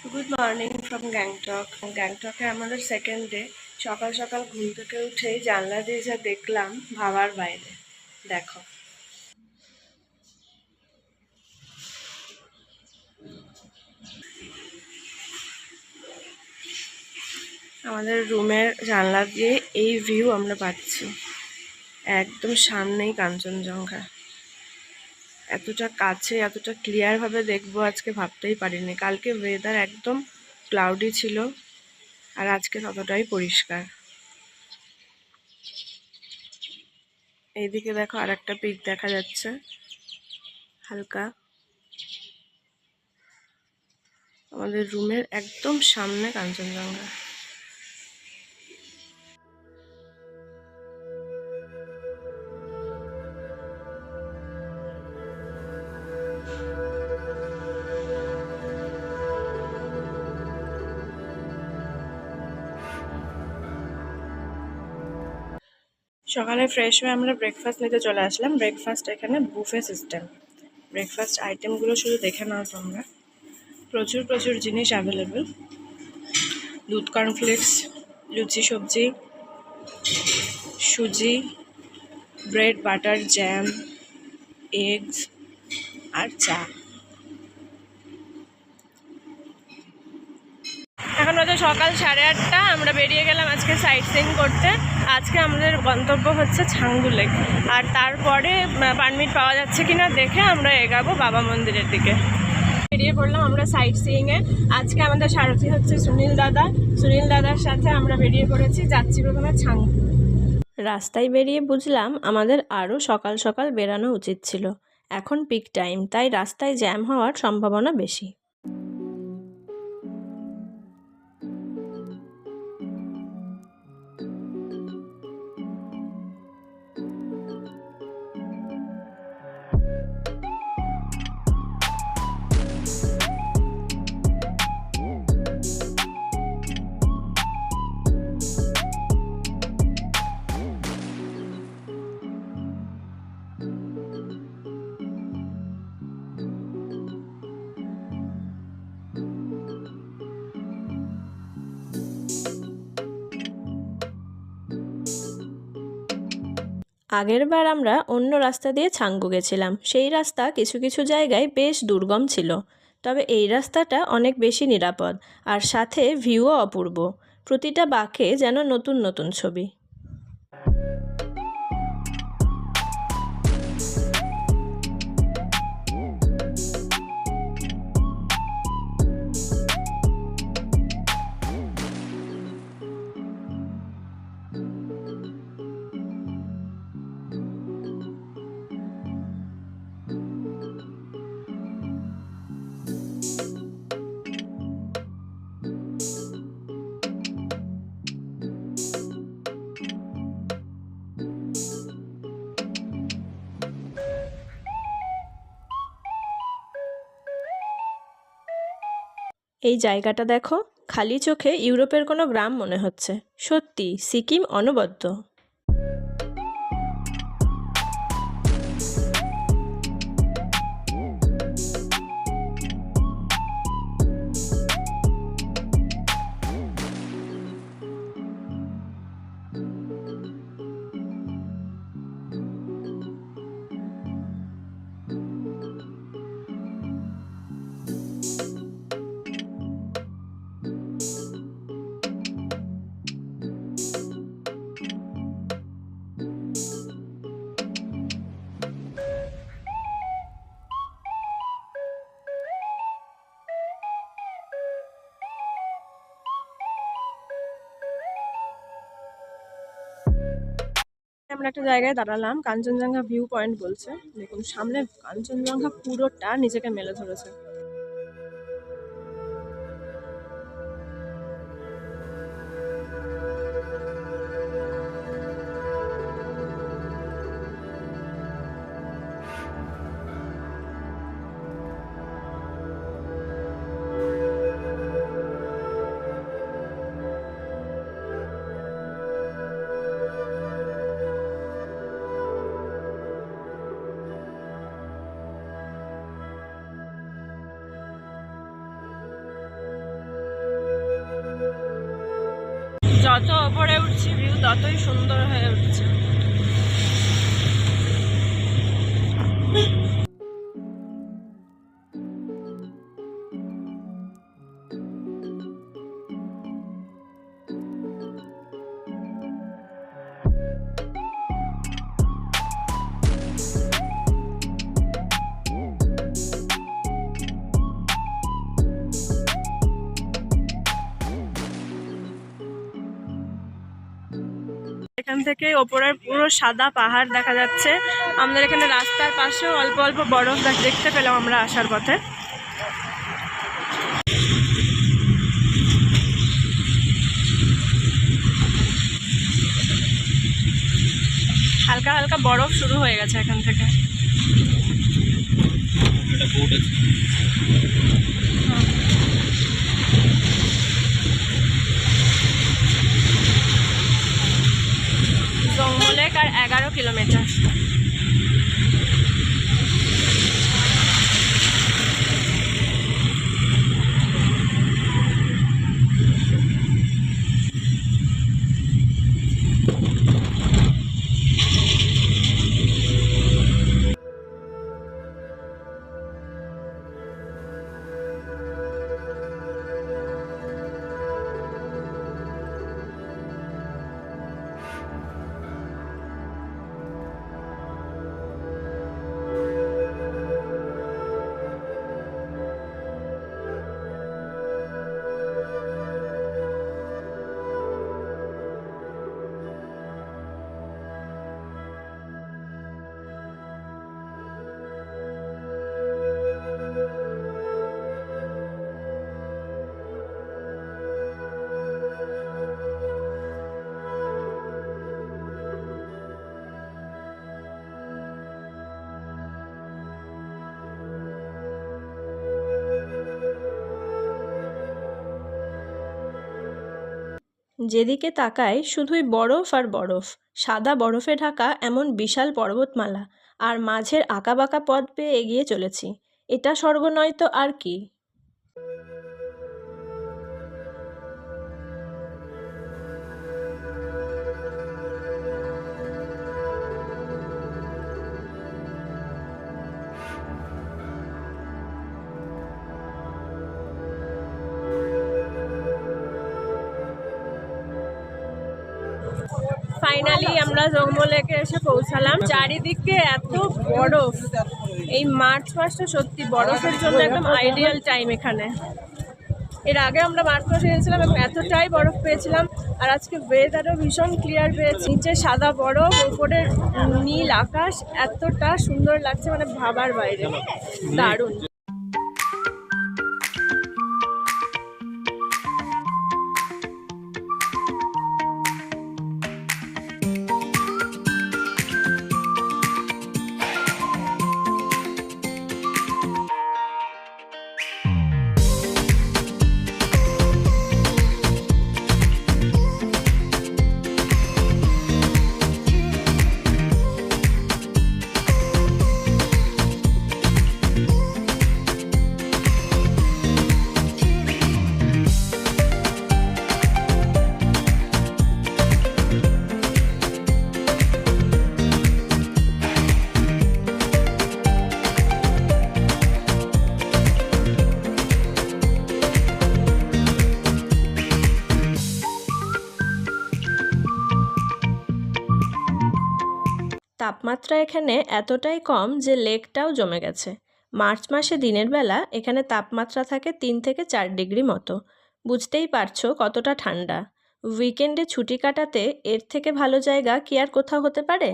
Good morning from Gangtok. গ্যাংটকে আমাদের second day. সকাল সকাল ঘুম থেকে উঠেই জানলা দিয়ে যা দেখলাম ভাবার বাইরে। দেখো, আমাদের রুমের জানলা দিয়ে এই ভিউ আমরা পাচ্ছি। একদম সামনেই কাঞ্চনজঙ্ঘা। এতটা কাছে, এতটা ক্লিয়ারভাবে দেখবো আজকে ভাবতেই পারিনি। কালকে ওয়েদার একদম ক্লাউডি ছিল, আর আজকে ততটাই পরিষ্কার। এইদিকে দেখো, আর একটা পিক দেখা যাচ্ছে হালকা। আমাদের রুমের একদম সামনে কাঞ্চনজঙ্ঘা। সকালে ফ্রেশ হয়ে আমরা ব্রেকফাস্ট নিতে চলে আসলাম। ব্রেকফাস্ট এখানে বুফে সিস্টেম। ব্রেকফাস্ট আইটেমগুলো শুধু দেখে নাও তোমরা। প্রচুর প্রচুর জিনিস অ্যাভেলেবেল। দুধ কর্নফ্লেক্স, লুচি সবজি, সুজি, ব্রেড, বাটার, জ্যাম, এগস আর চা। এখন হচ্ছে সকাল 8:30। আমরা বেরিয়ে গেলাম আজকে সাইট সিইং করতে। আজকে আমাদের গন্তব্য হচ্ছে ছাঙ্গু লেক। আর তারপরে পারমিট পাওয়া যাচ্ছে কিনা দেখে আমরা এগাবো বাবা মন্দিরের দিকে। বেরিয়ে পড়লাম আমরা সাইট সিইংয়ে। আজকে আমাদের সারথি হচ্ছে সুনীল দাদা। সুনীল দাদার সাথে আমরা বেরিয়ে পড়েছি, যাচ্ছি প্রথমে ছাঙ্গু। রাস্তায় বেরিয়ে বুঝলাম আমাদের আরও সকাল সকাল বেরানো উচিত ছিল। এখন পিক টাইম, তাই রাস্তায় জ্যাম হওয়ার সম্ভাবনা বেশি। আগেরবার আমরা অন্য রাস্তা দিয়ে ছাঙ্গু গেছিলাম। সেই রাস্তা কিছু কিছু জায়গায় বেশ দুর্গম ছিল, তবে এই রাস্তাটা অনেক বেশি নিরাপদ, আর সাথে ভিউও অপূর্ব। প্রতিটা বাঁকে যেন নতুন নতুন ছবি। এই জায়গাটা দেখো, খালি চোখে ইউরোপের কোনো গ্রাম মনে হচ্ছে। সত্যি সিকিম অনবদ্য। আমরা একটা জায়গায় দাঁড়ালাম, কাঞ্চনজঙ্ঘা ভিউ পয়েন্ট বলছে। দেখুন সামনে কাঞ্চনজঙ্ঘা পুরোটা নিজেকে মেলে ধরেছে। যত ওপরে উঠছি ভিউ ততই সুন্দর হয়ে উঠছে। এখান থেকে ওপরের পুরো সাদা পাহাড় দেখা যাচ্ছে। আমাদের এখানে রাস্তার পাশেও অল্প অল্প বরফ দেখতে পেলাম আমরা আসার পথে। হালকা হালকা বরফ শুরু হয়ে গেছে এখান থেকে। জঙ্গলেক আর 11 কিলোমিটার। যেদিকে তাকাই শুধুই বরফ আর বরফ, সাদা বরফে ঢাকা এমন বিশাল পর্বতমালা, আর মাঝের আঁকাবাঁকা পথ পেয়ে এগিয়ে চলেছি। এটা স্বর্গ নয় তো আর কি। ফাইনালি আমরা জঙ্গলেকে এসে পৌঁছালাম। চারিদিকে এত বরফ, এই মার্চ মাসটা সত্যি বরফের জন্য একদম আইডিয়াল টাইম এখানে। এর আগে আমরা মার্চ মাসে গেছিলাম এবং এতটাই বরফ পেয়েছিলাম, আর আজকে ওয়েদারও ভীষণ ক্লিয়ার পেয়েছি। নিচে সাদা বরফ, উপরে নীল আকাশ, এতটা সুন্দর লাগছে মানে ভাবার বাইরে, দারুণ। তাপমাত্রা এখানে এতটাই কম যে লেকটাও জমে গেছে। মার্চ মাসে দিনের বেলা এখানে তাপমাত্রা থাকে 3 থেকে 4 ডিগ্রি মতো। বুঝতেই পারছো কতটা ঠান্ডা। উইকেন্ডে ছুটি কাটাতে এর থেকে ভালো জায়গা কি আর কোথাও হতে পারে?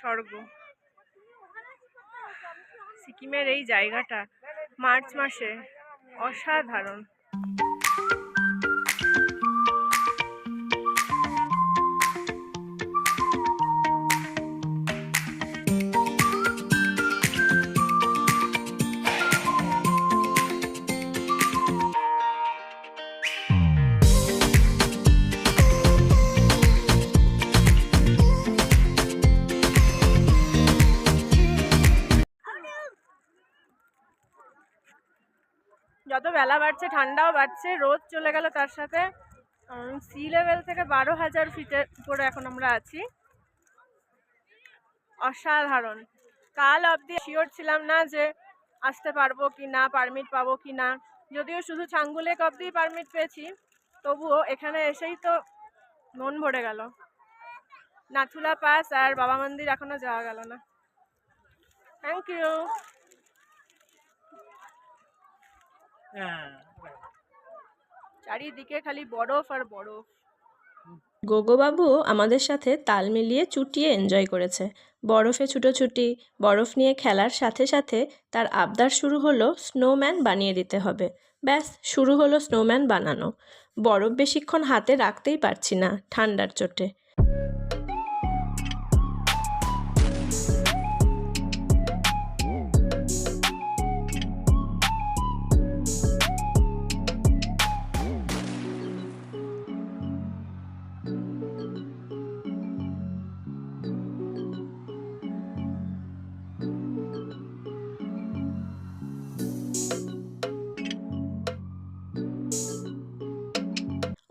স্বর্গ। সিকিমের এই জায়গাটা মার্চ মাসে অসাধারণ। যত বেলা বাড়ছে ঠান্ডাও বাড়ছে, রোদ চলে গেল তার সাথে। সি লেভেল থেকে 12,000 ফিটের উপরে এখন আমরা আছি। অসাধারণ। কাল অবধি শিওর ছিলাম না যে আসতে পারবো কি না, পারমিট পাবো কি না। যদিও শুধু ছাঙ্গু লেক অবধি পারমিট পেয়েছি, তবুও এখানে এসেই তো মন ভরে গেল। নাথুলা পাস আর বাবা মন্দির এখনো যাওয়া গেল না। Thank you. চারিদিকে খালি বরফ আর বরফ। গোগোবাবু আমাদের সাথে তাল মিলিয়ে চুটিয়ে এনজয় করেছে। বরফে ছুটোছুটি, বরফ নিয়ে খেলার সাথে সাথে তার আবদার শুরু হলো স্নোম্যান বানিয়ে দিতে হবে। ব্যাস শুরু হলো স্নোম্যান বানানো। বরফ বেশিক্ষণ হাতে রাখতেই পারছি না ঠান্ডার চোটে।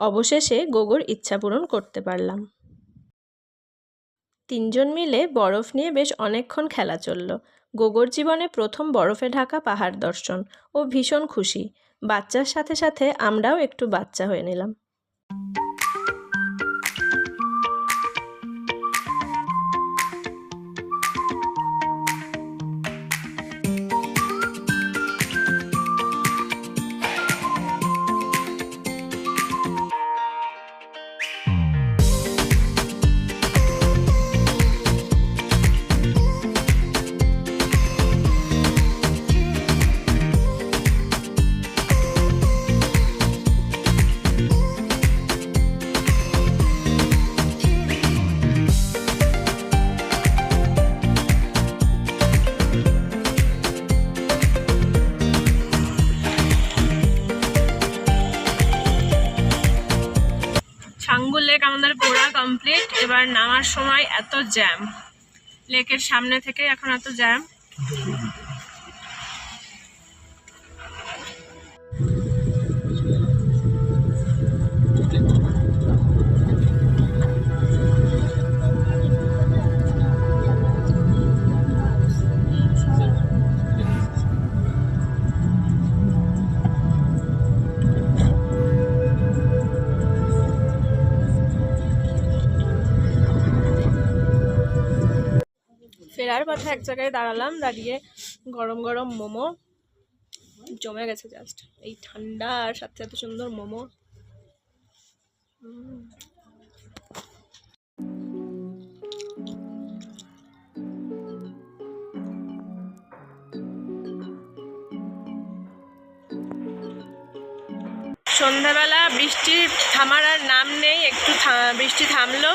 অবশেষে গোগোর ইচ্ছা পূরণ করতে পারলাম। তিনজন মিলে বরফ নিয়ে বেশ অনেকক্ষণ খেলা চলল। গোগোর জীবনে প্রথম বরফে ঢাকা পাহাড় দর্শন। ও ভীষণ খুশি। বাচ্চার সাথে সাথে আমরাও একটু বাচ্চা হয়ে নিলাম। ছাঙ্গু লেক আমাদের ঘোরা কমপ্লিট। এবার নামার সময় এত জ্যাম, লেকের সামনে থেকে এখন এত জ্যাম। ফেরার পথে এক জায়গায় দাঁড়ালাম, দাঁড়িয়ে গরম গরম মোমো জমে গেছে জাস্ট। এই ঠান্ডা আর সাথে এত সুন্দর মোমো। সন্ধ্যাবেলা বৃষ্টি থামার আর নাম নেই। একটু বৃষ্টি থামলো,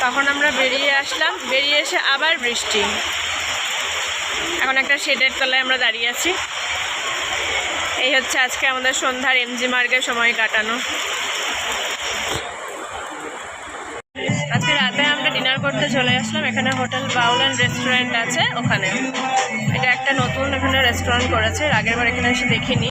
তখন আমরা বেরিয়ে আসলাম। বেরিয়ে এসে আবার বৃষ্টি। এখন একটা শেডের তলায় আমরা দাঁড়িয়ে আছি। এই হচ্ছে আজকে আমাদের সন্ধ্যার এমজি মার্গে সময় কাটানো। আজকে রাতে আমরা ডিনার করতে চলে আসলাম। এখানে হোটেল বাউল অ্যান্ড রেস্টুরেন্ট আছে, ওখানে। এটা একটা নতুন এখানে রেস্টুরেন্ট করেছে, আগের বার এখানে এসে দেখিনি।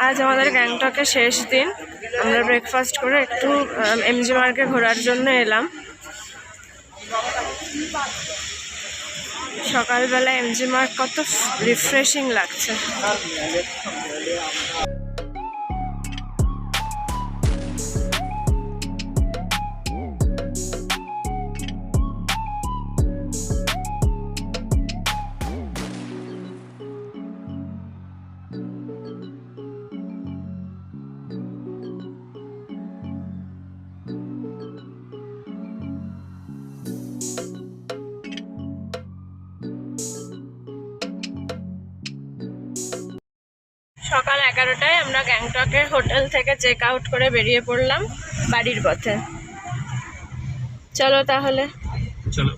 আজ আমাদের গ্যাংটকের শেষ দিন। আমরা ব্রেকফাস্ট করে একটু এমজি মার্গে ঘোরার জন্য এলাম। সকালবেলা এমজি মার্ট কত রিফ্রেশিং লাগছে। সকাল 11টায় আমরা গ্যাংটকের হোটেল থেকে চেক আউট করে বেরিয়ে পড়লাম বাড়ির পথে। চলো তাহলে। চলো।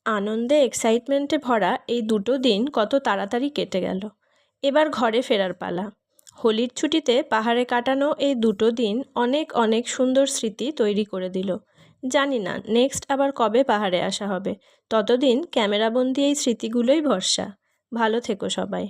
আনন্দে এক্সাইটমেন্টে ভরা এই দুটো দিন কত তাড়াতাড়ি কেটে গেল। এবার ঘরে ফেরার পালা। হোলির ছুটিতে পাহাড়ে কাটানো এই দুটো দিন অনেক অনেক সুন্দর স্মৃতি তৈরি করে দিল। জানি না নেক্সট আবার কবে পাহাড়ে আসা হবে। ততদিন ক্যামেরাবন্দি এই স্মৃতিগুলোই ভরসা। ভালো থেকো সবাই।